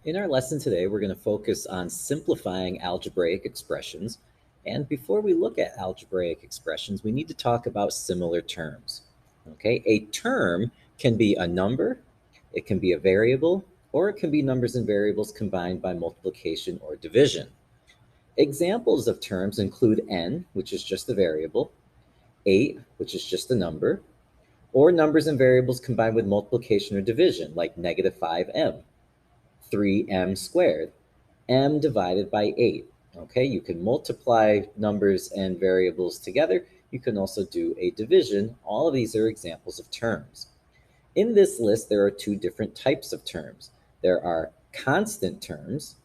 In our lesson today, we're going to focus on simplifying algebraic expressions. And before we look at algebraic expressions, we need to talk about similar terms. Okay, a term can be a number, it can be a variable, or it can be numbers and variables combined by multiplication or division. Examples of terms include n, which is just a variable, 8, which is just a number, or numbers and variables combined with multiplication or division, like negative 5m. 3m squared, m divided by 8. Okay, you can multiply numbers and variables together. You can also do a division. All of these are examples of terms. In this list, there are two different types of terms. There are constant terms,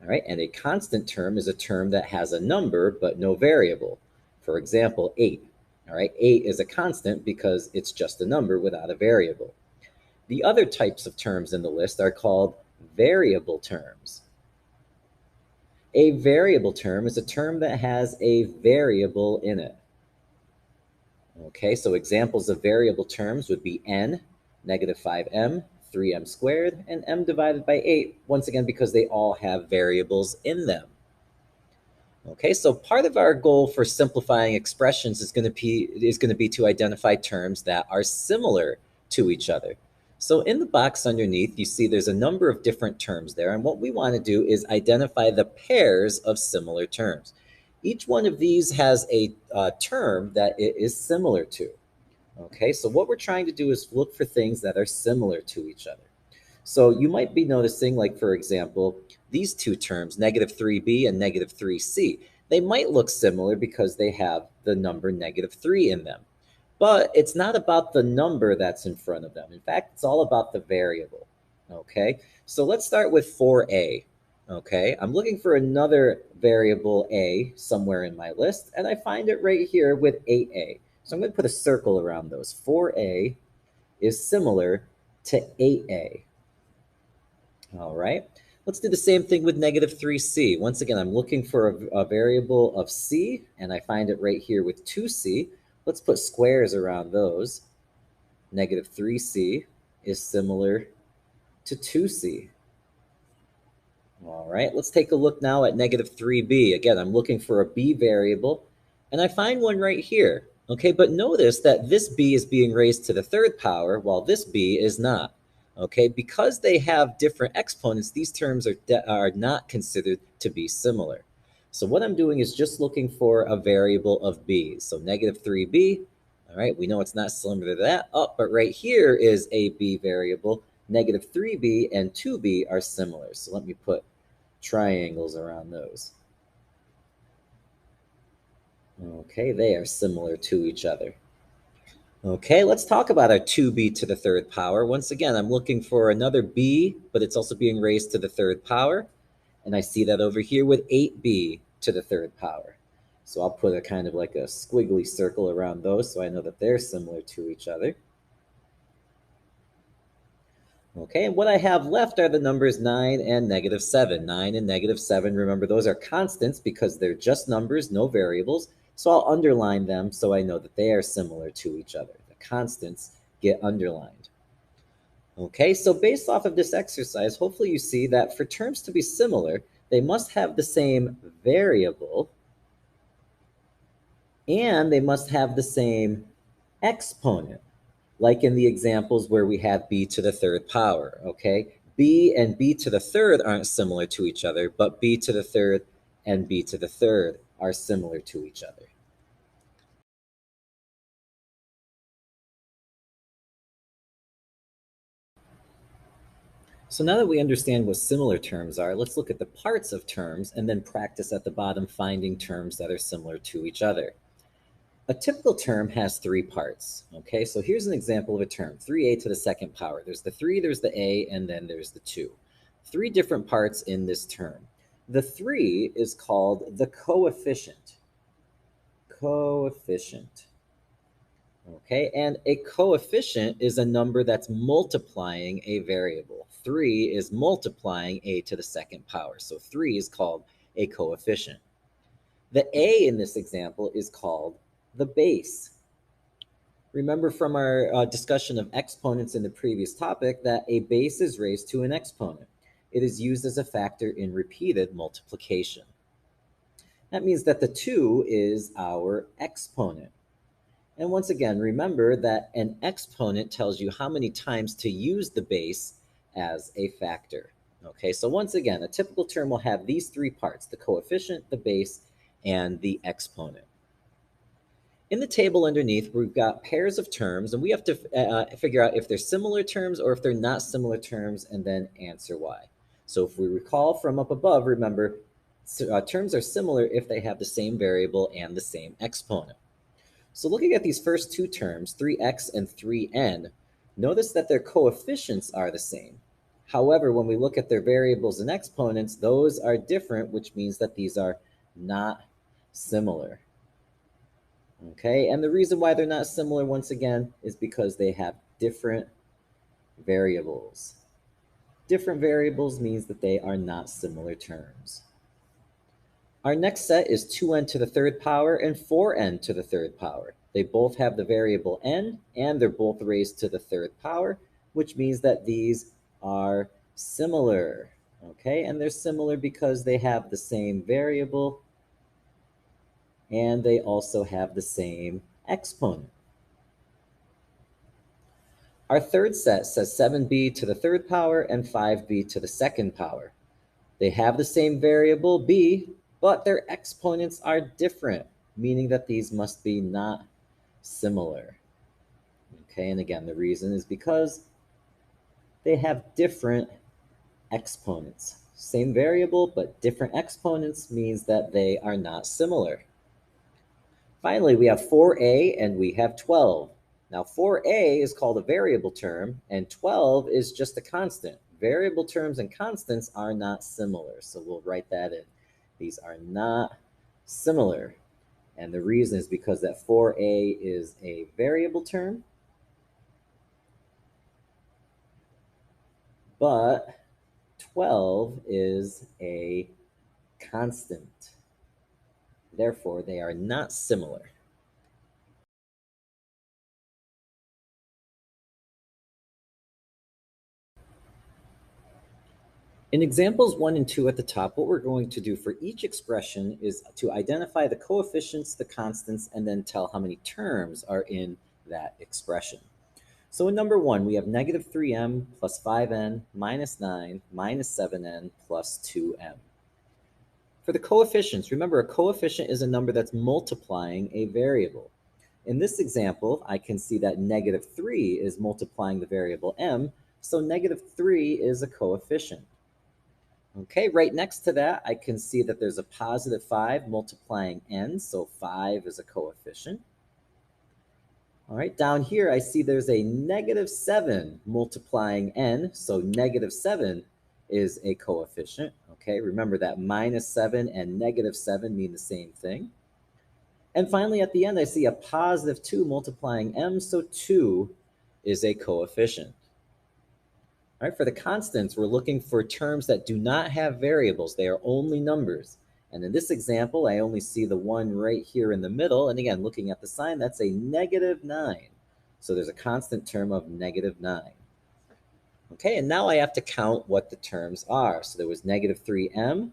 all right, and a constant term is a term that has a number but no variable. For example, 8. All right, 8 is a constant because it's just a number without a variable. The other types of terms in the list are called variable terms. A variable term is a term that has a variable in it. Okay, so examples of variable terms would be n, negative 5m, 3m squared, and m divided by 8, once again because they all have variables in them. Okay, so part of our goal for simplifying expressions is going to be to identify terms that are similar to each other. So in the box underneath, you see there's a number of different terms there, and what we want to do is identify the pairs of similar terms. Each one of these has a term that it is similar to. Okay, so what we're trying to do is look for things that are similar to each other. So you might be noticing, like, for example, these two terms, negative 3b and negative 3c, they might look similar because they have the number negative 3 in them. But it's not about the number that's in front of them. In fact, it's all about the variable. Okay, so let's start with 4a. Okay, I'm looking for another variable a somewhere in my list, and I find it right here with 8a. So I'm going to put a circle around those. 4a is similar to 8a. All right, let's do the same thing with negative 3c. Once again, I'm looking for a variable of c, and I find it right here with 2c. Let's put squares around those. Negative 3c is similar to 2c. All right, let's take a look now at negative 3b. Again, I'm looking for a b variable, and I find one right here. Okay, but notice that this b is being raised to the third power, while this b is not. Okay, because they have different exponents, these terms are not considered to be similar. So what I'm doing is just looking for a variable of b. So negative 3b, all right, we know it's not similar to that. Oh, but right here is a b variable. Negative 3b and 2b are similar. So let me put triangles around those. Okay, they are similar to each other. Okay, let's talk about our 2b to the third power. Once again, I'm looking for another b, but it's also being raised to the third power. And I see that over here with 8b to the third power. So I'll put a kind of like a squiggly circle around those so I know that they're similar to each other. Okay, and what I have left are the numbers 9 and negative 7. 9 and negative 7, remember, those are constants because they're just numbers, no variables. So I'll underline them so I know that they are similar to each other. The constants get underlined. Okay, so based off of this exercise, hopefully you see that for terms to be similar, they must have the same variable and they must have the same exponent, like in the examples where we have b to the third power, okay? B and b to the third aren't similar to each other, but b to the third and b to the third are similar to each other. So now that we understand what similar terms are, let's look at the parts of terms and then practice at the bottom finding terms that are similar to each other. A typical term has three parts. Okay, so here's an example of a term, 3a to the second power. There's the 3, there's the a, and then there's the 2. Three different parts in this term. The 3 is called the coefficient. Coefficient. Okay, and a coefficient is a number that's multiplying a variable. 3 is multiplying a to the second power. So 3 is called a coefficient. The a in this example is called the base. Remember from our discussion of exponents in the previous topic that a base is raised to an exponent. it is used as a factor in repeated multiplication. That means that the 2 is our exponent. And once again, remember that an exponent tells you how many times to use the base as a factor. Okay, so once again, a typical term will have these three parts: the coefficient, the base, and the exponent. In the table underneath, we've got pairs of terms, and we have to figure out if they're similar terms or if they're not similar terms, and then answer why. So if we recall from up above, remember, terms are similar if they have the same variable and the same exponent. So looking at these first two terms, 3x and 3n, notice that their coefficients are the same. However, when we look at their variables and exponents, those are different, which means that these are not similar. Okay, and the reason why they're not similar, once again, is because they have different variables. Different variables means that they are not similar terms. Our next set is 2n to the third power and 4n to the third power. They both have the variable n, and they're both raised to the third power, which means that these are similar. Okay, and they're similar because they have the same variable, and they also have the same exponent. Our third set says 7b to the third power and 5b to the second power. They have the same variable b, but their exponents are different, meaning that these must be not similar. Okay, and again, the reason is because they have different exponents. Same variable, but different exponents means that they are not similar. Finally, we have 4a and we have 12. Now, 4a is called a variable term, and 12 is just a constant. Variable terms and constants are not similar, so we'll write that in. These are not similar, and the reason is because that 4a is a variable term, but 12 is a constant. Therefore, they are not similar. In examples 1 and 2 at the top, what we're going to do for each expression is to identify the coefficients, the constants, and then tell how many terms are in that expression. So in number 1, we have negative 3m plus 5n minus 9 minus 7n plus 2m. For the coefficients, remember a coefficient is a number that's multiplying a variable. In this example, I can see that negative 3 is multiplying the variable m, so negative 3 is a coefficient. Okay, right next to that, I can see that there's a positive 5 multiplying n, so 5 is a coefficient. All right, down here, I see there's a negative 7 multiplying n, so negative 7 is a coefficient. Okay, remember that minus 7 and negative 7 mean the same thing. And finally, at the end, I see a positive 2 multiplying m, so 2 is a coefficient. All right, for the constants, we're looking for terms that do not have variables. They are only numbers. And in this example, I only see the one right here in the middle. And again, looking at the sign, that's a negative 9. So there's a constant term of negative 9. Okay, and now I have to count what the terms are. So there was negative 3m,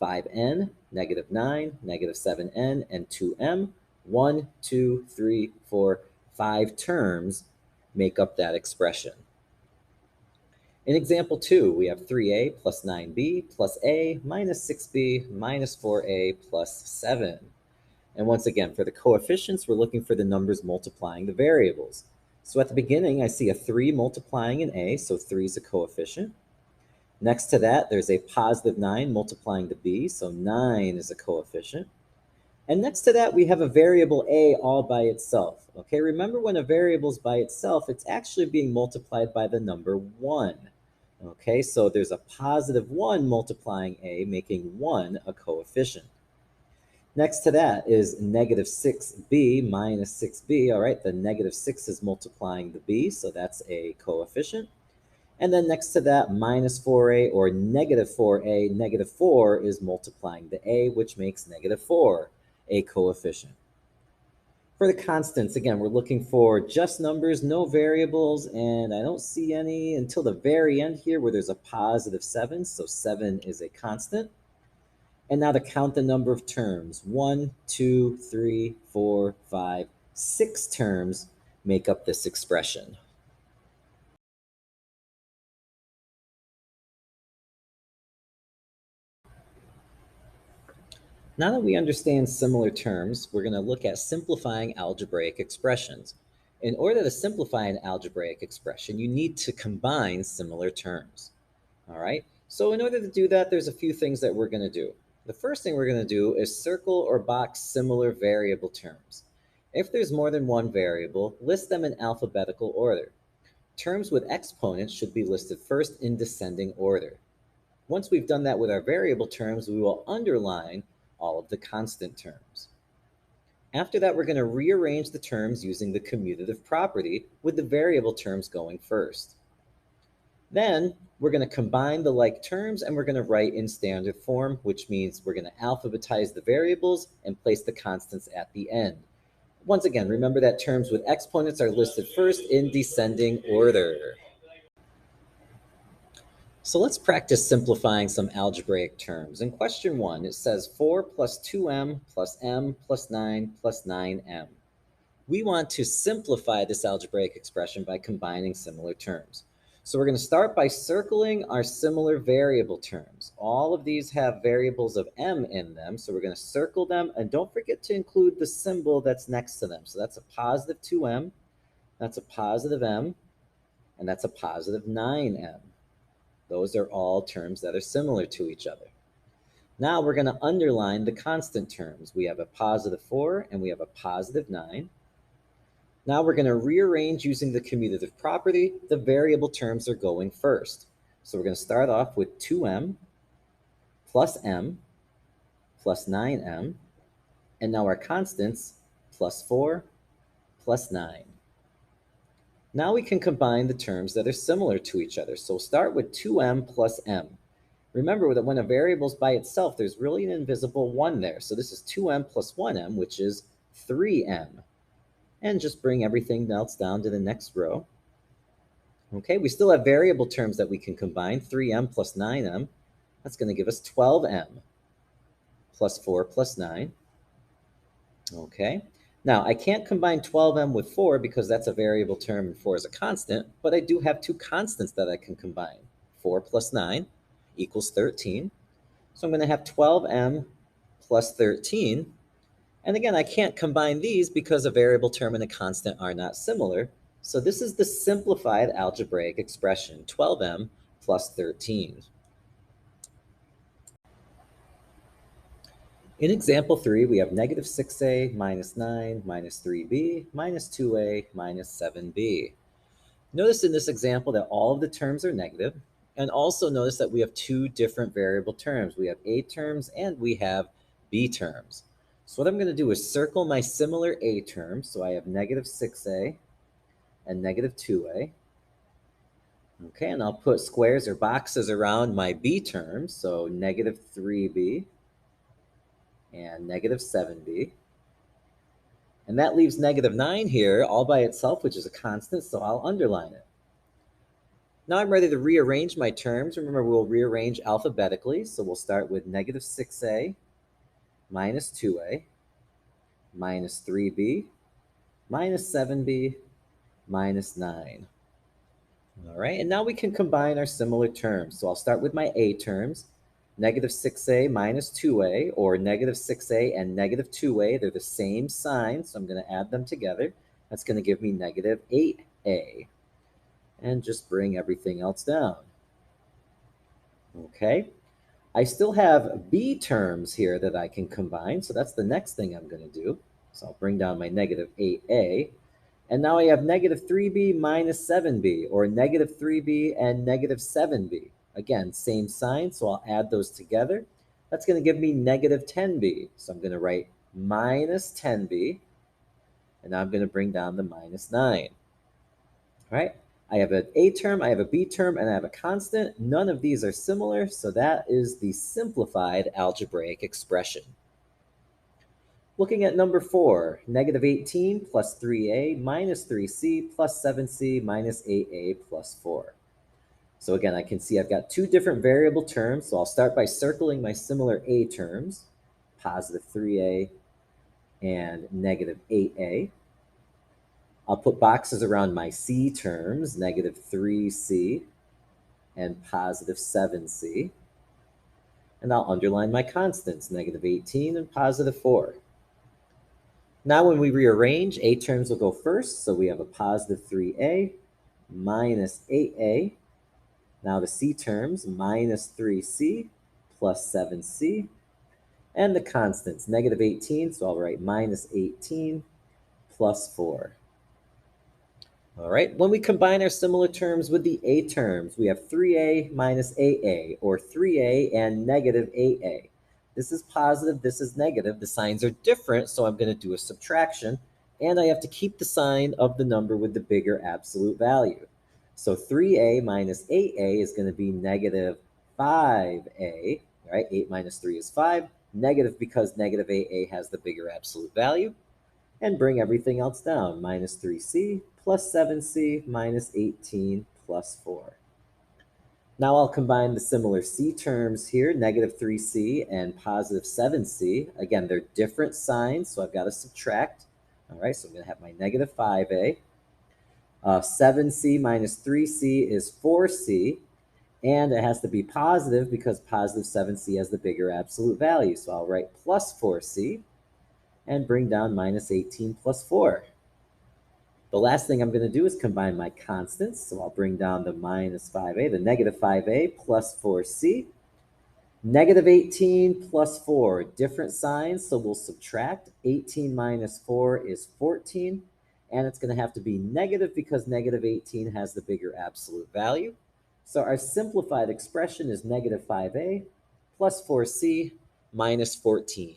5n, negative 9, negative 7n, and 2m. 1, 2, 3, 4, 5 terms make up that expression. In example 2, we have 3a plus 9b plus a minus 6b minus 4a plus 7. And once again, for the coefficients, we're looking for the numbers multiplying the variables. So at the beginning, I see a 3 multiplying an a, so 3 is a coefficient. Next to that, there's a positive 9 multiplying the b, so 9 is a coefficient. And next to that, we have a variable a all by itself. Okay, remember when a variable is by itself, it's actually being multiplied by the number 1. Okay, so there's a positive 1 multiplying a, making 1 a coefficient. Next to that is negative 6b minus 6b. All right, the negative 6 is multiplying the b, so that's a coefficient. And then next to that, minus 4a or negative 4a, negative 4 is multiplying the a, which makes negative 4 a coefficient. For the constants, again, we're looking for just numbers, no variables, and I don't see any until the very end here where there's a positive 7, so 7 is a constant. And now to count the number of terms, 1, 2, 3, 4, 5, 6 terms make up this expression. Now that we understand similar terms, we're going to look at simplifying algebraic expressions. In order to simplify an algebraic expression, you need to combine similar terms. All right? So in order to do that, there's a few things that we're going to do. The first thing we're going to do is circle or box similar variable terms. If there's more than one variable, list them in alphabetical order. Terms with exponents should be listed first in descending order. Once we've done that with our variable terms, we will underline all of the constant terms. After that, we're going to rearrange the terms using the commutative property with the variable terms going first. Then we're going to combine the like terms and we're going to write in standard form, which means we're going to alphabetize the variables and place the constants at the end. Once again, remember that terms with exponents are listed first in descending order. So let's practice simplifying some algebraic terms. In question 1, it says 4 plus 2m plus m plus 9 plus 9m. We want to simplify this algebraic expression by combining similar terms. So we're going to start by circling our similar variable terms. All of these have variables of m in them, so we're going to circle them, and don't forget to include the symbol that's next to them. So that's a positive 2m, that's a positive m, and that's a positive 9m. Those are all terms that are similar to each other. Now we're going to underline the constant terms. We have a positive 4 and we have a positive 9. Now we're going to rearrange using the commutative property. The variable terms are going first. So we're going to start off with 2m plus m plus 9m. And now our constants, plus 4 plus 9. Now we can combine the terms that are similar to each other. So we'll start with 2m plus m. Remember that when a variable is by itself, there's really an invisible 1 there. So this is 2m plus 1m, which is 3m. And just bring everything else down to the next row. Okay, we still have variable terms that we can combine. 3m plus 9m. That's going to give us 12m plus 4 plus 9. Okay. Now, I can't combine 12m with 4 because that's a variable term and 4 is a constant, but I do have two constants that I can combine. 4 plus 9 equals 13. So I'm going to have 12m plus 13. And again, I can't combine these because a variable term and a constant are not similar. So this is the simplified algebraic expression, 12m plus 13. In example 3, we have negative 6a minus 9 minus 3b minus 2a minus 7b. Notice in this example that all of the terms are negative, and also notice that we have two different variable terms. We have a terms and we have b terms. So what I'm going to do is circle my similar a terms. So I have negative 6a and negative 2a. Okay, and I'll put squares or boxes around my b terms. So negative 3b and negative 7b. And that leaves negative 9 here all by itself, which is a constant, so I'll underline it. Now I'm ready to rearrange my terms. Remember, we'll rearrange alphabetically. So we'll start with negative 6a minus 2a minus 3b minus 7b minus 9. All right, and now we can combine our similar terms. So I'll start with my a terms. Negative 6a minus 2a, or negative 6a and negative 2a, they're the same sign, so I'm going to add them together. That's going to give me negative 8a. And just bring everything else down. Okay, I still have b terms here that I can combine, so that's the next thing I'm going to do. So I'll bring down my negative 8a. And now I have negative 3b minus 7b, or negative 3b and negative 7b. Again, same sign, so I'll add those together. That's going to give me negative 10b. So I'm going to write minus 10b, and now I'm going to bring down the minus 9. All right, I have an a term, I have a b term, and I have a constant. None of these are similar, so that is the simplified algebraic expression. Looking at number 4, negative 18 plus 3a minus 3c plus 7c minus 8a plus 4. So again, I can see I've got two different variable terms, so I'll start by circling my similar a terms, positive 3a and negative 8a. I'll put boxes around my c terms, negative 3c and positive 7c. And I'll underline my constants, negative 18 and positive 4. Now when we rearrange, a terms will go first, so we have a positive 3a minus 8a. Now the c terms, minus 3c plus 7c. And the constants, negative 18, so I'll write minus 18 plus 4. All right, when we combine our similar terms with the a terms, we have 3a minus 8a, or 3a and negative 8a. This is positive, this is negative. The signs are different, so I'm going to do a subtraction, and I have to keep the sign of the number with the bigger absolute value. So 3a minus 8a is going to be negative 5a, right? 8 minus 3 is 5. Negative because negative 8a has the bigger absolute value. And bring everything else down. Minus 3c plus 7c minus 18 plus 4. Now I'll combine the similar c terms here, negative 3c and positive 7c. Again, they're different signs, so I've got to subtract. All right, so I'm going to have my negative 5a. 7c minus 3c is 4c. And it has to be positive because positive 7c has the bigger absolute value. So I'll write plus 4c. And bring down minus 18 plus 4. The last thing I'm going to do is combine my constants. So I'll bring down the minus 5a, the negative 5a plus 4c. Negative 18 plus 4, different signs, so we'll subtract. 18 minus 4 is 14. And it's going to have to be negative because negative 18 has the bigger absolute value. So our simplified expression is negative 5a plus 4c minus 14.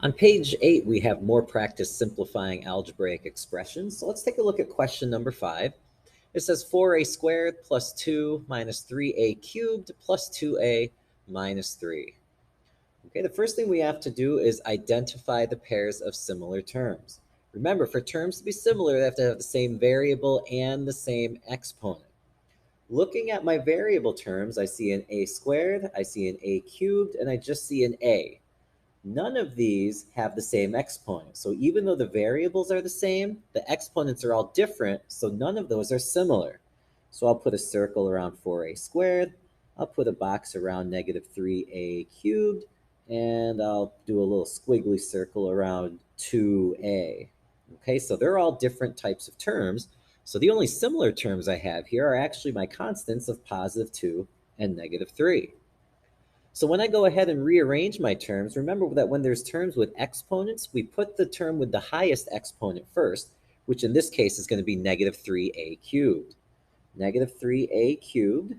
On page 8, we have more practice simplifying algebraic expressions. So let's take a look at question number 5. It says 4a squared plus 2 minus 3a cubed plus 2a minus 3. Okay, the first thing we have to do is identify the pairs of similar terms. Remember, for terms to be similar, they have to have the same variable and the same exponent. Looking at my variable terms, I see an a squared, I see an a cubed, and I just see an a. None of these have the same exponent. So even though the variables are the same, the exponents are all different, so none of those are similar. So I'll put a circle around 4a squared, I'll put a box around negative 3a cubed, and I'll do a little squiggly circle around 2a. Okay, so they're all different types of terms. So the only similar terms I have here are actually my constants of positive 2 and negative 3. So when I go ahead and rearrange my terms, remember that when there's terms with exponents, we put the term with the highest exponent first, which in this case is going to be negative 3a cubed. Negative 3a cubed.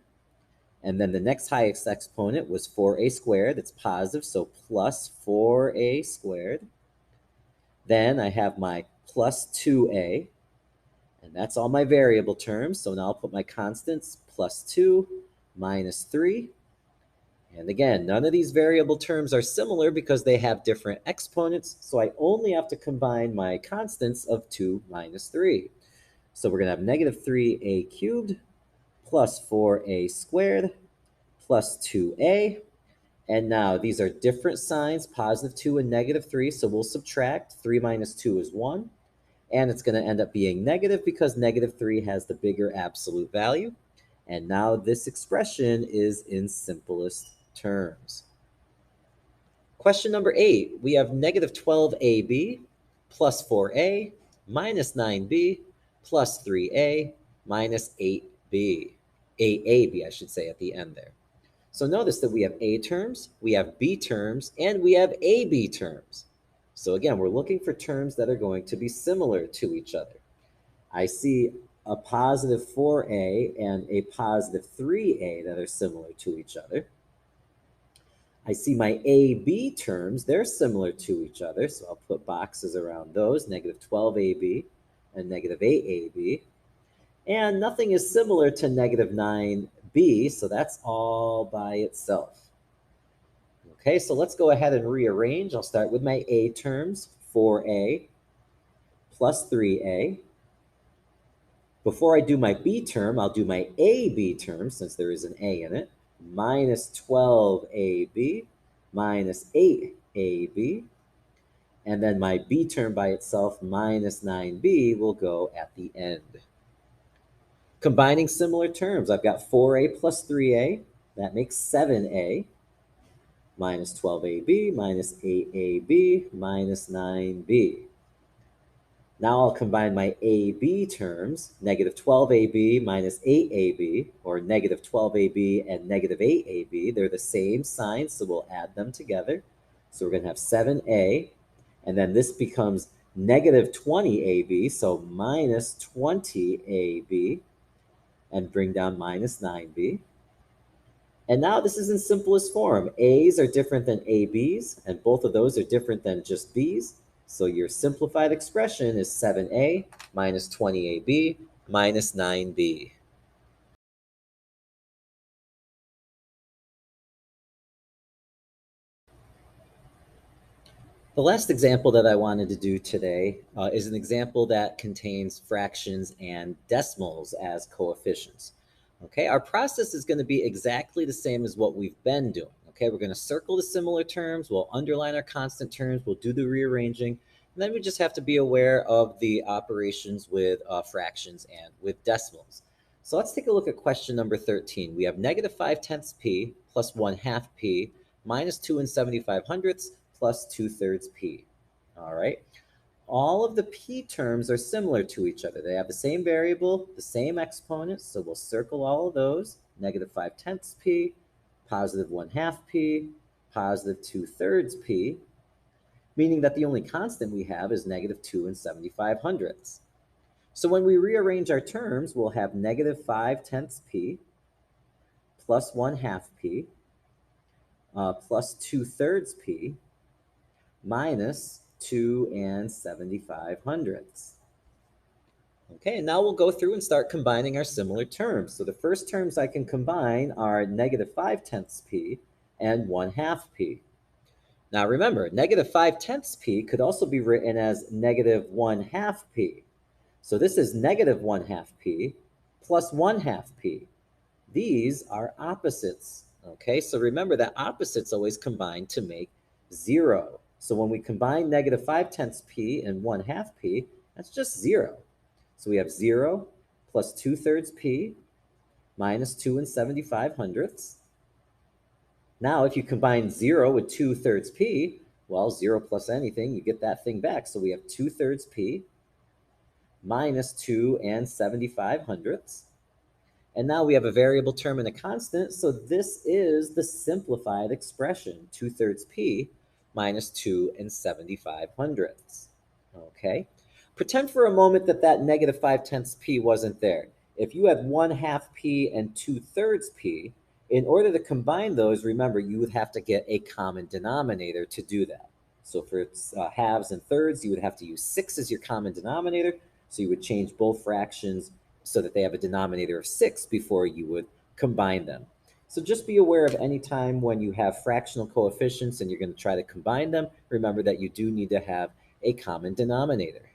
And then the next highest exponent was 4a squared. It's positive, so plus 4a squared. Then I have my plus 2a. And that's all my variable terms. So now I'll put my constants, plus 2 minus 3. And again, none of these variable terms are similar because they have different exponents, so I only have to combine my constants of 2 minus 3. So we're going to have negative 3a cubed plus 4a squared plus 2a. And now these are different signs, positive 2 and negative 3, so we'll subtract. 3 minus 2 is 1. And it's going to end up being negative because negative 3 has the bigger absolute value. And now this expression is in simplest terms. Question number 8, we have negative 12ab plus 4a minus 9b plus 3a minus 8b. 8ab, I should say, at the end there. So notice that we have a terms, we have b terms, and we have ab terms. So again, we're looking for terms that are going to be similar to each other. I see a positive 4a and a positive 3a that are similar to each other. I see my AB terms, they're similar to each other, so I'll put boxes around those, negative 12AB and negative 8AB. And nothing is similar to negative 9B b, so that's all by itself. Okay, so let's go ahead and rearrange. I'll start with my a terms, 4a plus 3a. Before I do my b term, I'll do my ab term, since there is an a in it, minus 12ab minus 8ab. And then my b term by itself, minus 9b, will go at the end. Combining similar terms, I've got 4a plus 3a. That makes 7a. Minus 12ab minus 8ab minus 9b. Now I'll combine my AB terms, negative 12AB minus 8AB, or negative 12AB and negative 8AB. They're the same sign, so we'll add them together. So we're going to have 7A, and then this becomes negative 20AB, so minus 20AB, and bring down minus 9B. And now this is in simplest form. A's are different than AB's, and both of those are different than just B's. So your simplified expression is 7a minus 20ab minus 9b. The last example that I wanted to do today is an example that contains fractions and decimals as coefficients. Okay, our process is going to be exactly the same as what we've been doing. Okay, we're going to circle the similar terms, we'll underline our constant terms, we'll do the rearranging, and then we just have to be aware of the operations with fractions and with decimals. So let's take a look at question number 13. We have negative 5/10 p plus 1/2 p minus 2 and 75 hundredths plus 2/3 p. All right. All of the p terms are similar to each other. They have the same variable, the same exponents, so we'll circle all of those. Negative 5/10 p, positive 1/2 p, positive 2/3 p, meaning that the only constant we have is negative 2 and 75 hundredths. So when we rearrange our terms, we'll have negative 5/10 p plus 1/2 p plus 2/3 p minus 2 and 75 hundredths. Okay, and now we'll go through and start combining our similar terms. So the first terms I can combine are negative 5/10 p and 1/2 p. Now remember, negative 5/10 p could also be written as negative 1/2 p. So this is negative 1/2 p plus 1/2 p. These are opposites. Okay, so remember that opposites always combine to make 0. So when we combine negative 5/10 p and 1/2 p, that's just 0. So we have 0 plus 2/3 p minus 2 and 75 hundredths. Now, if you combine 0 with 2/3 p, well, 0 plus anything, you get that thing back. So we have 2/3 p minus 2 and 75 hundredths. And now we have a variable term and a constant, so this is the simplified expression, 2/3 p minus 2 and 75 hundredths. Okay? Pretend for a moment that that negative 5/10 p wasn't there. If you had 1/2 p and 2/3 p, in order to combine those, remember, you would have to get a common denominator to do that. So for halves and thirds, you would have to use 6 as your common denominator. So you would change both fractions so that they have a denominator of 6 before you would combine them. So just be aware of any time when you have fractional coefficients and you're going to try to combine them, remember that you do need to have a common denominator.